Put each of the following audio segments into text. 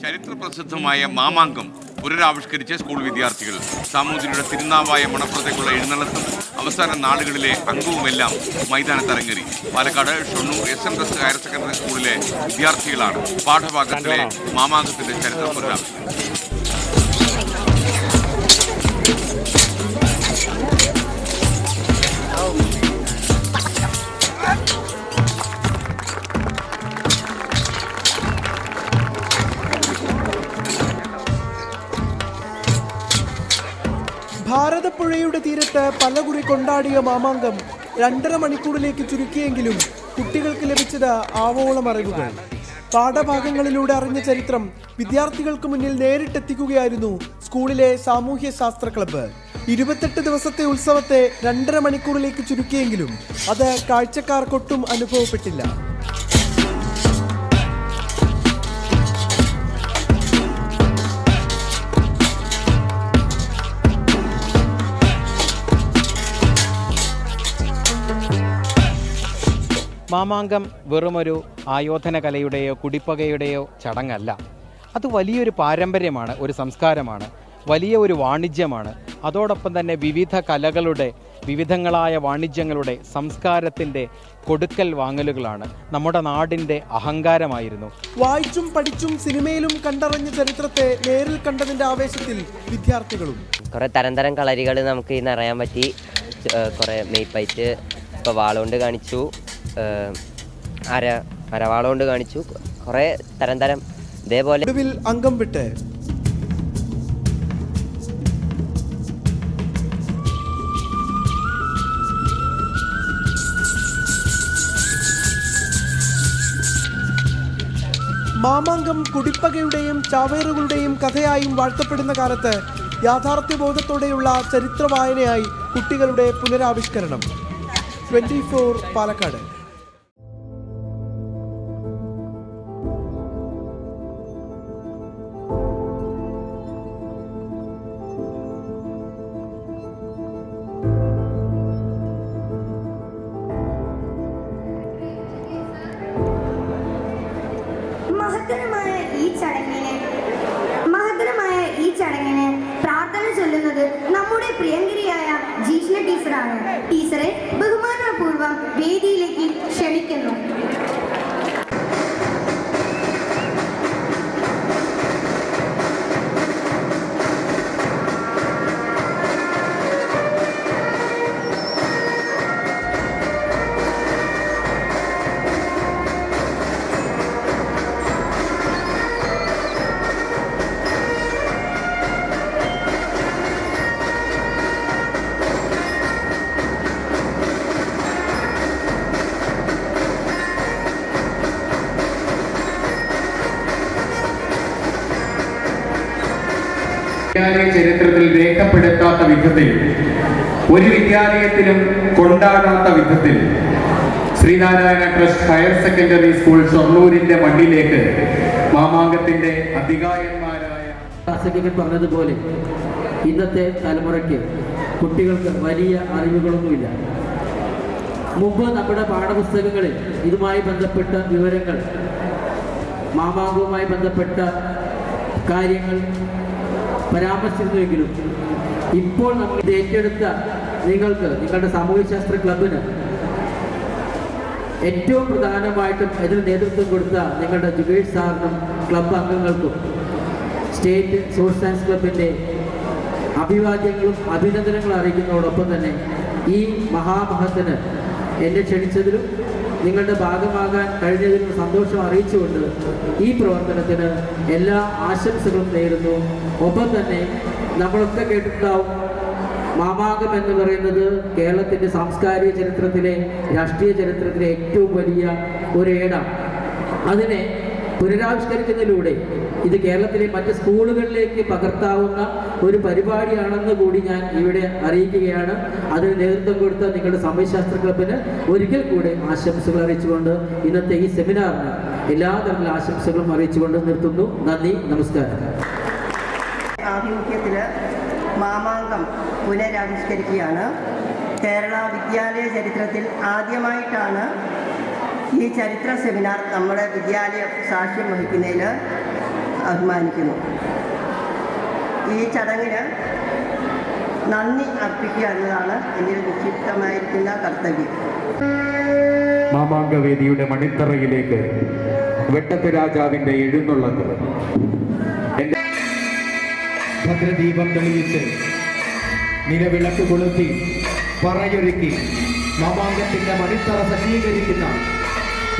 ചരിത്രപ്രസിദ്ധമായ മാമാങ്കം പുനരാവിഷ്കരിച്ച സ്കൂൾ വിദ്യാർത്ഥികൾ. സാമൂതിരിയുടെ തിരുനാവായ മണപ്പുറത്തേക്കുള്ള എഴുന്നള്ളത്തും അവസാന നാളുകളിലെ അംഗവുമെല്ലാം മൈതാനത്തരങ്ങേറി. Palakkad Shoranur SMS higher secondary സ്കൂളിലെ വിദ്യാർത്ഥികളാണ് പാഠഭാഗത്തിലെ മാമാങ്കത്തിന്റെ ചരിത്രം പുനരാവിഷ്കരിച്ചത്. ഭാരതപ്പുഴയുടെ തീരത്ത് പലകുറി കൊണ്ടാടിയ മാമാങ്കം 2.5 മണിക്കൂറിലേക്ക് ചുരുക്കിയെങ്കിലും കുട്ടികൾക്ക് ലഭിച്ചത് ആവോളം അറിവുകൾ. പാഠഭാഗങ്ങളിലൂടെ അറിഞ്ഞ ചരിത്രം വിദ്യാർത്ഥികൾക്ക് മുന്നിൽ നേരിട്ടെത്തിക്കുകയായിരുന്നു സ്കൂളിലെ സാമൂഹ്യ ശാസ്ത്ര ക്ലബ്ബ്. 28 ദിവസത്തെ ഉത്സവത്തെ 2.5 മണിക്കൂറിലേക്ക് ചുരുക്കിയെങ്കിലും അത് കാഴ്ചക്കാർക്കൊട്ടും അനുഭവപ്പെട്ടില്ല. മാമാങ്കം വെറുമൊരു ആയോധന കലയുടെയോ കുടിപ്പകയുടെയോ ചടങ്ങല്ല. അത് വലിയൊരു പാരമ്പര്യമാണ്, ഒരു സംസ്കാരമാണ്, വലിയ ഒരു വാണിജ്യമാണ്. അതോടൊപ്പം തന്നെ വിവിധ കലകളുടെ, വിവിധങ്ങളായ വാണിജ്യങ്ങളുടെ, സംസ്കാരത്തിൻ്റെ കൊടുക്കൽ വാങ്ങലുകളാണ്. നമ്മുടെ നാടിൻ്റെ അഹങ്കാരമായിരുന്നു. വായിച്ചും പഠിച്ചും സിനിമയിലും കണ്ടറിഞ്ഞ ചരിത്രത്തെ നേരിൽ കണ്ടതിൻ്റെ ആവേശത്തിൽ വിദ്യാർത്ഥികളും. കുറേ തരം കളരികൾ നമുക്ക് ഇന്ന് അറിയാൻ പറ്റി. കുറേ മെയ്പ്പയറ്റ്, ഇപ്പോൾ വാളുകൊണ്ട് കാണിച്ചു, അരവാളുകൊണ്ട് കാണിച്ചു, കുറേ തരം ഇതേപോലെ. ഒടുവിൽ അംഗം വിട്ട് മാമാങ്കം കുടിപ്പകയുടെയും ചാവേറുകളുടെയും കഥയായും വാഴ്ത്തപ്പെടുന്ന കാലത്ത് യാഥാർത്ഥ്യബോധത്തോടെയുള്ള ചരിത്രവായനയായി കുട്ടികളുടെ പുനരാവിഷ്കരണം. 24 പാലക്കാട്. മഹത്തരമായ ഈ ചടങ്ങിന് പ്രാർത്ഥന ചൊല്ലുന്നത് നമ്മുടെ പ്രിയങ്കരിയായ ജീഷ്ണ ടീച്ചറാണ്. ടീച്ചറെ ബഹുമാനപൂർവ്വം വേദിയിലേക്ക് ക്ഷണിക്കുന്നു. വിദ്യാലയ ചരിത്രത്തിൽ രേഖപ്പെടുത്താത്ത വിധത്തിൽ, ഒരു വിദ്യാലയത്തിലും കൊണ്ടാടാത്ത വിധത്തിൽ Sreenarayana trust higher secondary school ഷൊർണൂരിന്റെ മണ്ണിലേക്ക് മാമാങ്കത്തിന്റെ അധികായന്മാരായ പറഞ്ഞതുപോലെ ഇന്നത്തെ തലമുറയ്ക്ക് കുട്ടികൾക്ക് വലിയ അറിവുകളൊന്നുമില്ല. മുമ്പ് നമ്മുടെ പാഠപുസ്തകങ്ങളിൽ ഇതുമായി ബന്ധപ്പെട്ട വിവരങ്ങൾ, മാമാങ്കവുമായി ബന്ധപ്പെട്ട കാര്യങ്ങൾ പരാമർശിച്ചിരുന്നുവെങ്കിലും ഇപ്പോൾ നമ്മൾ ഇത് ഏറ്റെടുത്ത നിങ്ങൾക്ക്, നിങ്ങളുടെ സാമൂഹ്യശാസ്ത്ര ക്ലബിന് ഏറ്റവും പ്രധാനമായിട്ടും ഇതിന് നേതൃത്വം കൊടുത്ത നിങ്ങളുടെ ജുഗേഷ് സാറിനും ക്ലബ് അംഗങ്ങൾക്കും സ്റ്റേറ്റ് സോഷ്യൽ സയൻസ് ക്ലബിൻ്റെ അഭിവാദ്യങ്ങളും അഭിനന്ദനങ്ങളും അറിയിക്കുന്നതോടൊപ്പം തന്നെ ഈ മഹാമഹത്തിന് എന്നെ ക്ഷണിച്ചതിലും നിങ്ങളുടെ ഭാഗമാകാൻ കഴിഞ്ഞതിലും സന്തോഷം അറിയിച്ചുകൊണ്ട് ഈ പ്രവർത്തനത്തിന് എല്ലാ ആശംസകളും നേരുന്നു. ഒപ്പം തന്നെ നമ്മളൊക്കെ കേട്ടിട്ടുണ്ടാവും, മാമാങ്കം എന്ന് പറയുന്നത് കേരളത്തിൻ്റെ സാംസ്കാരിക ചരിത്രത്തിലെ, രാഷ്ട്രീയ ചരിത്രത്തിലെ ഏറ്റവും വലിയ ഒരേടാണ്. അതിനെ പുനരാവിഷ്കരിക്കുന്നതിലൂടെ ഇത് കേരളത്തിലെ മറ്റ് സ്കൂളുകളിലേക്ക് പകർത്താവുന്ന ഒരു പരിപാടിയാണെന്ന് കൂടി ഞാൻ ഇവിടെ അറിയിക്കുകയാണ്. അതിന് നേതൃത്വം കൊടുത്ത നിങ്ങളുടെ സാമൂഹ്യശാസ്ത്ര ക്ലബിന് ഒരിക്കൽ കൂടെ ആശംസകൾ അറിയിച്ചുകൊണ്ട് ഇന്നത്തെ ഈ സെമിനാറിന് എല്ലാ തരത്തിലുള്ള ആശംസകളും അറിയിച്ചുകൊണ്ട് നിർത്തുന്നു. നന്ദി, നമസ്കാരം. ആഭിമുഖ്യത്തിൽ മാമാങ്കം പുനരാവിഷ്കരിക്കുകയാണ്. കേരള വിദ്യാലയ ചരിത്രത്തിൽ ആദ്യമായിട്ടാണ് ഈ ചരിത്ര സെമിനാർ നമ്മുടെ വിദ്യാലയം സാക്ഷ്യം വഹിക്കുന്നതിൽ. അഭിമാനിക്കുന്നു. ഈ ചടങ്ങിന് നന്ദി അർപ്പിക്കുക എന്നതാണ് എൻ്റെ നിക്ഷിപ്തമായിരിക്കുന്ന കർത്തവ്യം. മാമാങ്കവേദിയുടെ മണിത്തറയിലേക്ക് വെട്ടത്ത് രാജാവിന്റെ എഴുന്നള്ളത്ത് ഭദ്രദീപം തെളിയിച്ച് നിലവിളക്ക് കൊളുത്തി പറയൊരുക്കി മാമാങ്കത്തിന്റെ മണിത്തറ സജ്ജീകരിക്കുന്ന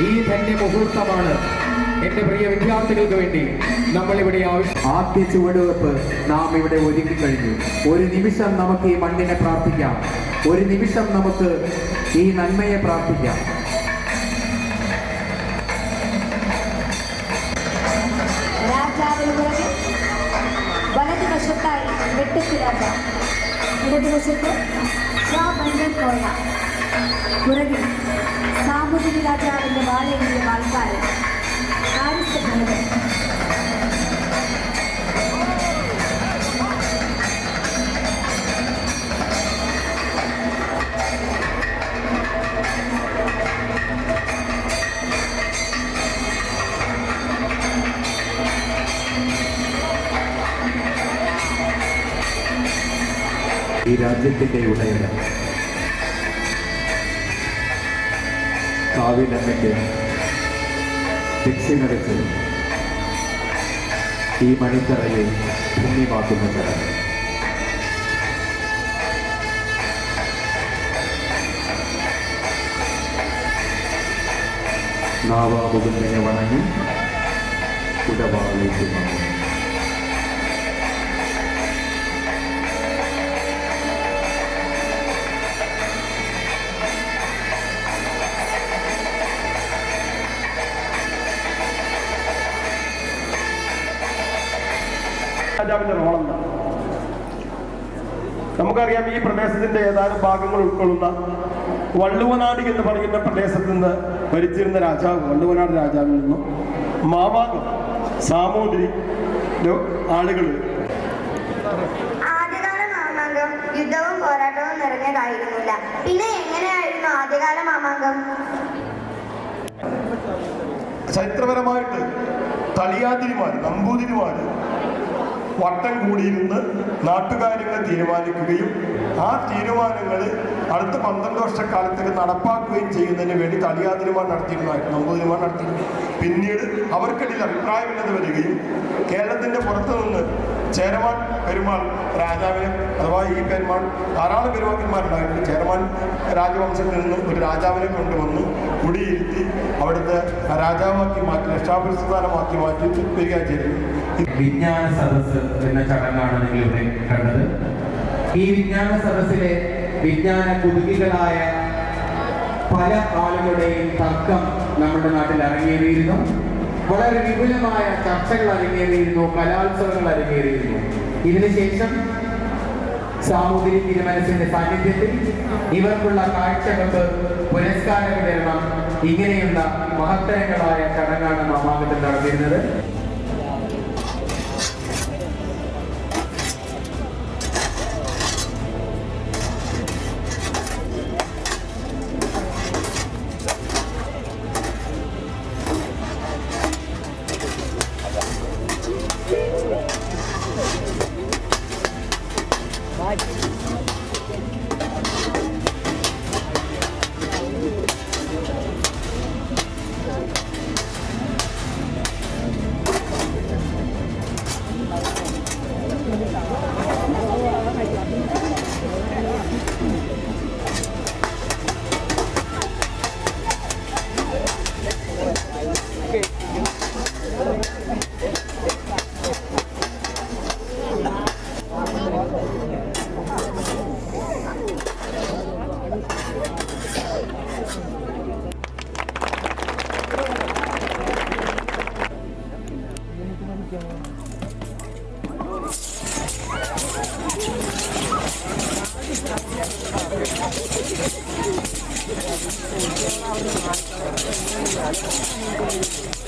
ഈ ധന്യ മുഹൂർത്തമാണ് എന്റെ പ്രിയ വിദ്യാർത്ഥികൾക്ക് വേണ്ടി നമ്മളിവിടെ ആദ്യ ചുവടുവെപ്പ് നാം ഇവിടെ ഒരുക്കി കഴിഞ്ഞു. ഒരു നിമിഷം നമുക്ക് ഈ മണ്ണിനെ പ്രാർത്ഥിക്കാം, ഒരു നിമിഷം നമുക്ക് ഈ നന്മയെ പ്രാർത്ഥിക്കാം. രാജാവിന് പുറകെ വലതുവശത്തായി വെട്ടത്ത് രാജാവ്, ഇടതുവശത്ത് സ്വാബന്ധൻ കോയ, പുറകിൽ സാമൂതിരി രാജാവിൻ്റെ വാഴയിലെ ആൾക്കാരൻ കാര്യസ്ഥ. ഈ രാജ്യത്തിന്റെ ഉടയവൻ കാവിലമ്മയ്ക്ക് ദക്ഷിണരച്ച് ഈ മണിത്തറയെ ധന്യമാക്കുന്ന ചടങ്ങ്. നാവാമുകുന്ദനെ വണങ്ങി ഉടവാളേക്ക് മാറും. രാജാവിൻ്റെ റോളെന്താണ്? നമുക്കറിയാം, ഈ പ്രദേശത്തിന്റെ ഏതാനും ഭാഗങ്ങൾ ഉൾക്കൊള്ളുന്ന വള്ളുവനാട് എന്ന് പറയുന്ന പ്രദേശത്ത് നിന്ന് ഭരിച്ചിരുന്ന രാജാവ്, വള്ളുവനാട് രാജാവിൽ നിന്നും മാമാങ്കം സാമൂതിരി ആളുകൾ. ആദ്യകാല മാമാങ്കം യുദ്ധവും പോരാട്ടവും നിറഞ്ഞതായിരുന്നില്ല. പിന്നെ എങ്ങനെയായിരുന്നു ആദ്യകാല മാമാങ്കം? ചരിത്രപരമായിട്ട് തളിയാതിരിമാർ, നമ്പൂതിരിമാർ വട്ടം കൂടിയിരുന്ന് നാട്ടുകാര്യങ്ങൾ തീരുമാനിക്കുകയും ആ തീരുമാനങ്ങൾ അടുത്ത 12 വർഷക്കാലത്തേക്ക് നടപ്പാക്കുകയും ചെയ്യുന്നതിന് വേണ്ടി തളിയാതിരിമാർ നടത്തിയിരുന്നതായിരുന്നു, നമ്പൂതിരിമാർ നടത്തിയിരുന്നു. പിന്നീട് അവർക്കിടയിൽ അഭിപ്രായമില്ലെന്ന് വരികയും കേരളത്തിൻ്റെ പുറത്തു നിന്ന് ചേരമാൻ പെരുമാൾ രാജാവിനെ, അഥവാ ഈ പെരുമാൾ ധാരാളം പെരുമാക്കന്മാരുണ്ടായിരുന്നു, ചേരമാൻ രാജവംശത്തിൽ നിന്ന് ഒരു രാജാവിനെ കൊണ്ടുവന്ന് കുടിയിരുത്തി അവിടുത്തെ രാജാവാക്കി മാറ്റി, രക്ഷാപ്രസ്ഥാനമാക്കി മാറ്റി വരികയാണ് ചെയ്തത്. വിജ്ഞാന സദസ്സ് എന്ന ചടങ്ങാണ് നിങ്ങളിവിടെ കണ്ടത്. ഈ വിജ്ഞാന സദസ്സിലെ വിജ്ഞാന കുതുകികളായ പല ആളുകളുടെയും തർക്കം നമ്മുടെ നാട്ടിൽ അരങ്ങേറിയിരുന്നു. വളരെ വിപുലമായ ചർച്ചകൾ അരങ്ങേറിയിരുന്നു, കലോത്സവങ്ങൾ അരങ്ങേറിയിരുന്നു. ഇതിനുശേഷം സാമൂതിരി തിരുമനസിന്റെ സാന്നിധ്യത്തിൽ ഇവർക്കുള്ള കാഴ്ചകൾക്ക് പുരസ്കാര വിതരണം, ഇങ്ങനെയുള്ള മഹത്തരങ്ങളായ ചടങ്ങാണ് മാമാങ്കത്തിൽ നടന്നിരുന്നത്.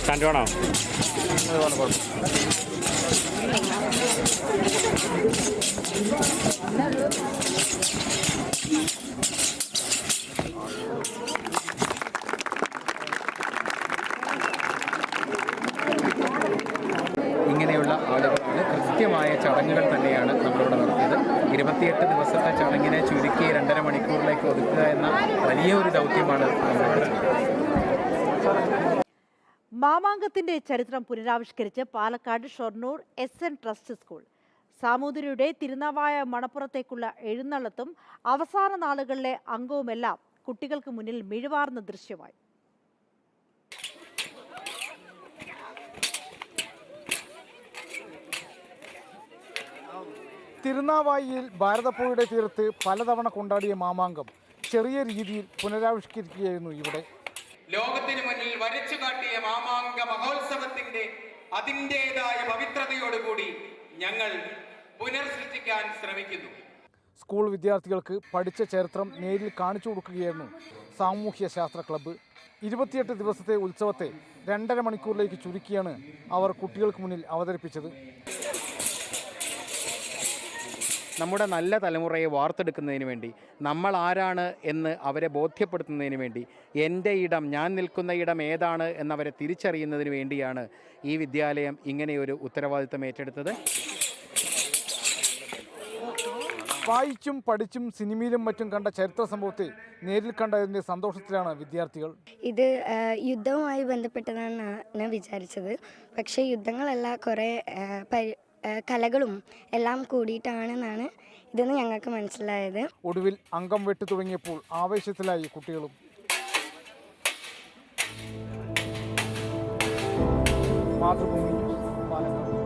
കണ്ടുവേണോ? ഇങ്ങനെ കൃത്യമായ ചടങ്ങുകൾ തന്നെയാണ് നമ്മളിവിടെ നടത്തിയത്. 28 ദിവസത്തെ ചടങ്ങിനെ ചുരുക്കി 2.5 മണിക്കൂറിലേക്ക് ഒതുക്കുക എന്ന വലിയ ഒരു ദൗത്യമാണ് നമ്മളിവിടെ ചെയ്തത്. മാമാങ്കത്തിന്റെ ചരിത്രം പുനരാവിഷ്കരിച്ച് Palakkad Shoranur SN trust school. സാമൂതിരിയുടെ തിരുനാവായ മണപ്പുറത്തേക്കുള്ള എഴുന്നള്ളത്തും അവസാന നാളുകളിലെ അംഗവുമെല്ലാം കുട്ടികൾക്ക് മുന്നിൽ മിഴിവാർന്ന ദൃശ്യമായി. തിരുനാവായിയിൽ ഭാരതപ്പുഴയുടെ തീരത്ത് പലതവണ കൊണ്ടാടിയ മാമാങ്കം ചെറിയ രീതിയിൽ പുനരാവിഷ്കരിക്കുകയായിരുന്നു ഇവിടെ. ലോകത്തിന് മുന്നിൽ വരച്ചു കാട്ടിയ മാമാങ്ക മഹോത്സവത്തിന്റെ അതിൻ്റെതായ പവിത്രതയോടുകൂടി ഞങ്ങൾ പുനർസൃഷ്ടിക്കാൻ ശ്രമിക്കുന്നു. സ്കൂൾ വിദ്യാർത്ഥികൾക്ക് പഠിച്ച ചരിത്രം നേരിൽ കാണിച്ചു കൊടുക്കുകയായിരുന്നു സാമൂഹ്യ ശാസ്ത്ര ക്ലബ്ബ്. 28 ദിവസത്തെ ഉത്സവത്തെ 2.5 മണിക്കൂറിലേക്ക് ചുരുക്കിയാണ് അവർ കുട്ടികൾക്ക് മുന്നിൽ അവതരിപ്പിച്ചത്. നമ്മുടെ നല്ല തലമുറയെ വാർത്തെടുക്കുന്നതിന് വേണ്ടി, നമ്മൾ ആരാണ് എന്ന് അവരെ ബോധ്യപ്പെടുത്തുന്നതിന് വേണ്ടി, എൻ്റെ ഇടം, ഞാൻ നിൽക്കുന്ന ഇടം ഏതാണ് എന്നവരെ തിരിച്ചറിയുന്നതിന് വേണ്ടിയാണ് ഈ വിദ്യാലയം ഇങ്ങനെയൊരു ഉത്തരവാദിത്തം ഏറ്റെടുത്തത്. വായിച്ചും പഠിച്ചും സിനിമയിലും മറ്റും കണ്ട ചരിത്ര സംഭവത്തെ നേരിൽ കണ്ടതിൻ്റെ സന്തോഷത്തിലാണ് വിദ്യാർത്ഥികൾ. ഇത് യുദ്ധവുമായി ബന്ധപ്പെട്ടതാണ് വിചാരിച്ചത്. പക്ഷേ യുദ്ധങ്ങളല്ല, കുറേ കലകളും എല്ലാം കൂടിയിട്ടാണെന്നാണ് ഇതെന്ന് ഞങ്ങൾക്ക് മനസ്സിലായത്. ഒടുവിൽ അംഗം വെട്ടി തുടങ്ങിയപ്പോൾ ആവേശത്തിലായി കുട്ടികളും. മാതൃഭൂമി, പാലക്കാട്.